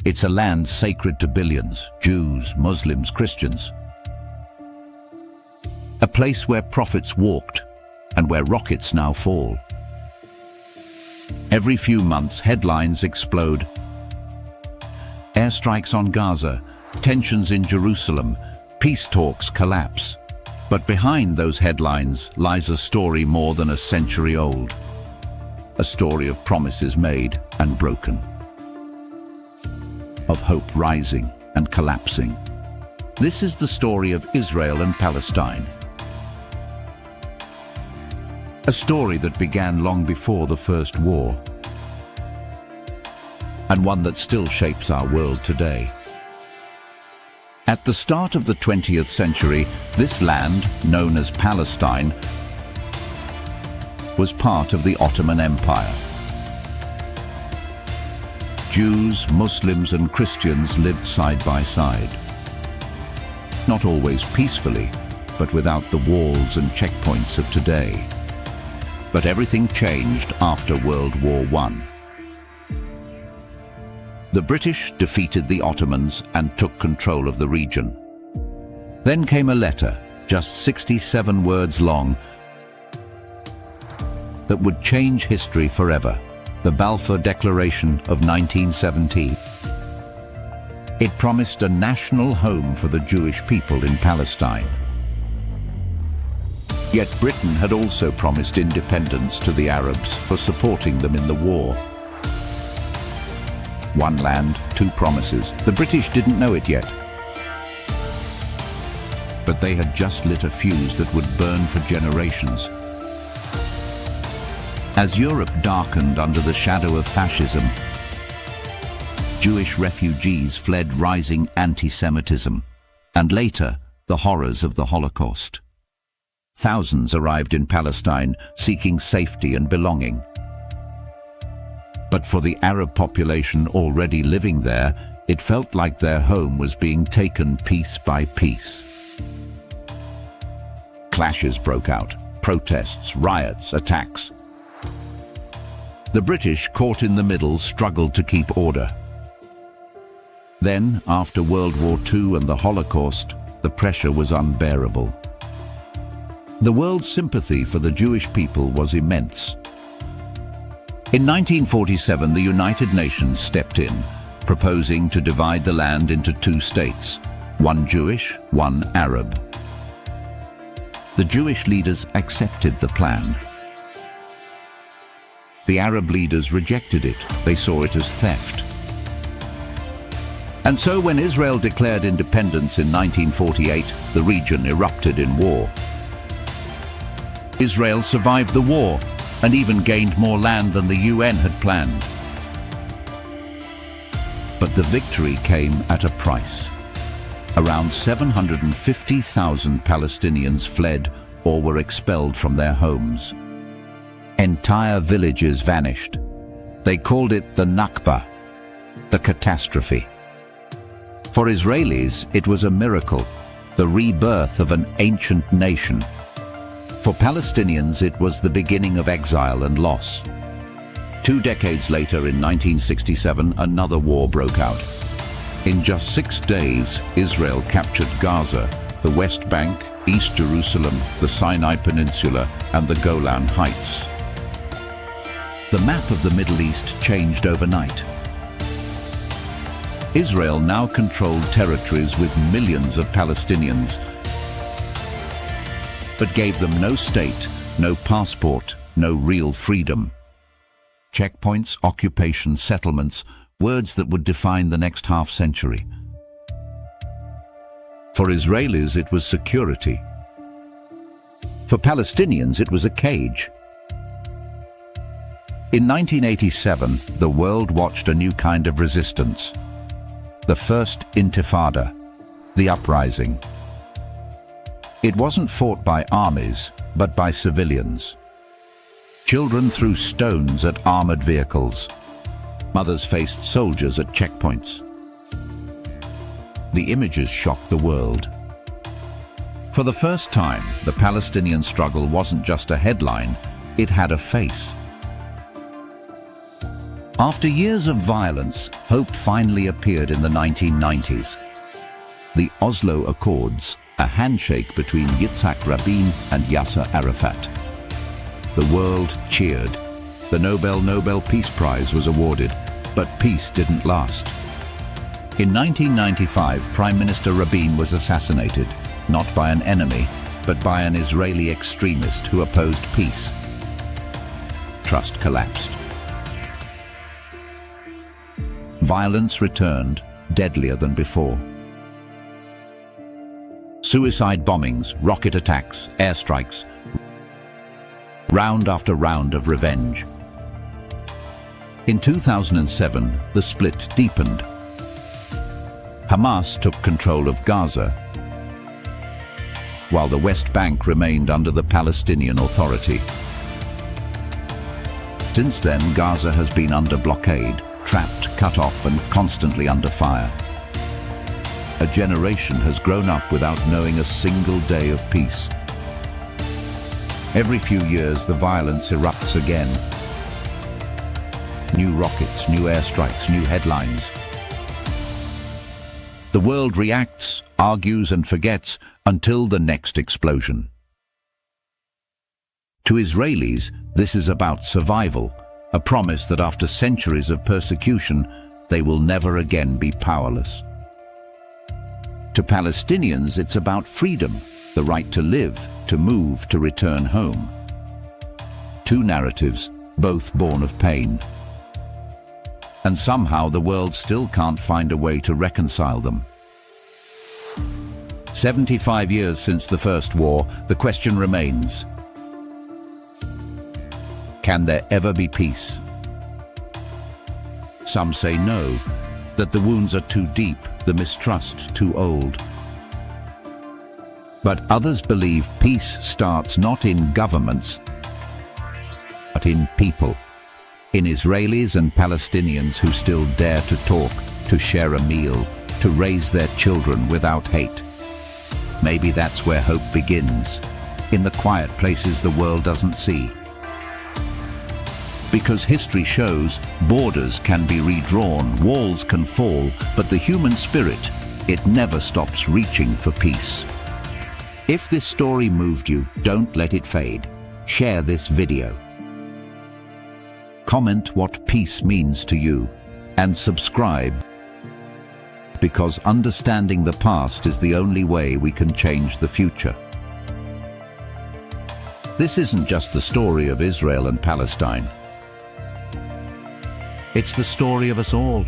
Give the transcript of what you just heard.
It's a land sacred to billions, Jews, Muslims, Christians. A place where prophets walked and where rockets now fall. Every few months, headlines explode. Airstrikes on Gaza, tensions in Jerusalem, peace talks collapse. But behind those headlines lies a story more than a century old. A story of promises made and broken. Of hope rising and collapsing. This is the story of Israel and Palestine. A story that began long before the First War. And one that still shapes our world today. At the start of the 20th century, this land, known as Palestine, was part of the Ottoman Empire. Jews, Muslims and Christians lived side by side. Not always peacefully, but without the walls and checkpoints of today. But everything changed after World War I. The British defeated the Ottomans and took control of the region. Then came a letter, just 67 words long, that would change history forever. The Balfour Declaration of 1917. It promised a national home for the Jewish people in Palestine. Yet Britain had also promised independence to the Arabs for supporting them in the war. One land, two promises. The British didn't know it yet. But they had just lit a fuse that would burn for generations. As Europe darkened under the shadow of fascism, Jewish refugees fled rising anti-Semitism, and later, the horrors of the Holocaust. Thousands arrived in Palestine, seeking safety and belonging. But for the Arab population already living there, it felt like their home was being taken piece by piece. Clashes broke out, protests, riots, attacks. The British, caught in the middle, struggled to keep order. Then, after World War II and the Holocaust, the pressure was unbearable. The world's sympathy for the Jewish people was immense. In 1947, the United Nations stepped in, proposing to divide the land into two states, one Jewish, one Arab. The Jewish leaders accepted the plan. The Arab leaders rejected it. They saw it as theft. And so when Israel declared independence in 1948, the region erupted in war. Israel survived the war and even gained more land than the UN had planned. But the victory came at a price. Around 750,000 Palestinians fled or were expelled from their homes. Entire villages vanished. They called it the Nakba, the catastrophe. For Israelis, it was a miracle, the rebirth of an ancient nation. For Palestinians, it was the beginning of exile and loss. 2 decades later, in 1967, another war broke out. In just 6 days, Israel captured Gaza, the West Bank, East Jerusalem, the Sinai Peninsula, and the Golan Heights. The map of the Middle East changed overnight. Israel now controlled territories with millions of Palestinians, but gave them no state, no passport, no real freedom. Checkpoints, occupation, settlements, words that would define the next half-century. For Israelis, it was security. For Palestinians, it was a cage. In 1987, the world watched a new kind of resistance. The first Intifada, the uprising. It wasn't fought by armies, but by civilians. Children threw stones at armored vehicles. Mothers faced soldiers at checkpoints. The images shocked the world. For the first time, the Palestinian struggle wasn't just a headline, it had a face. After years of violence, hope finally appeared in the 1990s. The Oslo Accords, a handshake between Yitzhak Rabin and Yasser Arafat. The world cheered. The Nobel Peace Prize was awarded, but peace didn't last. In 1995, Prime Minister Rabin was assassinated, not by an enemy, but by an Israeli extremist who opposed peace. Trust collapsed. Violence returned, deadlier than before. Suicide bombings, rocket attacks, airstrikes, round after round of revenge. In 2007, the split deepened. Hamas took control of Gaza, while the West Bank remained under the Palestinian Authority. Since then, Gaza has been under blockade, trapped, cut off, and constantly under fire. A generation has grown up without knowing a single day of peace. Every few years, the violence erupts again. New rockets, new airstrikes, new headlines. The world reacts, argues, and forgets until the next explosion. To Israelis, this is about survival, a promise that after centuries of persecution, they will never again be powerless. To Palestinians, it's about freedom, the right to live, to move, to return home. Two narratives, both born of pain. And somehow the world still can't find a way to reconcile them. 75 years since the First War, the question remains: can there ever be peace? Some say no, that the wounds are too deep, the mistrust too old. But others believe peace starts not in governments, but in people. In Israelis and Palestinians who still dare to talk, to share a meal, to raise their children without hate. Maybe that's where hope begins, in the quiet places the world doesn't see. Because history shows borders can be redrawn, walls can fall, but the human spirit, it never stops reaching for peace. If this story moved you, don't let it fade. Share this video. Comment what peace means to you, and subscribe, because understanding the past is the only way we can change the future. This isn't just the story of Israel and Palestine. It's the story of us all.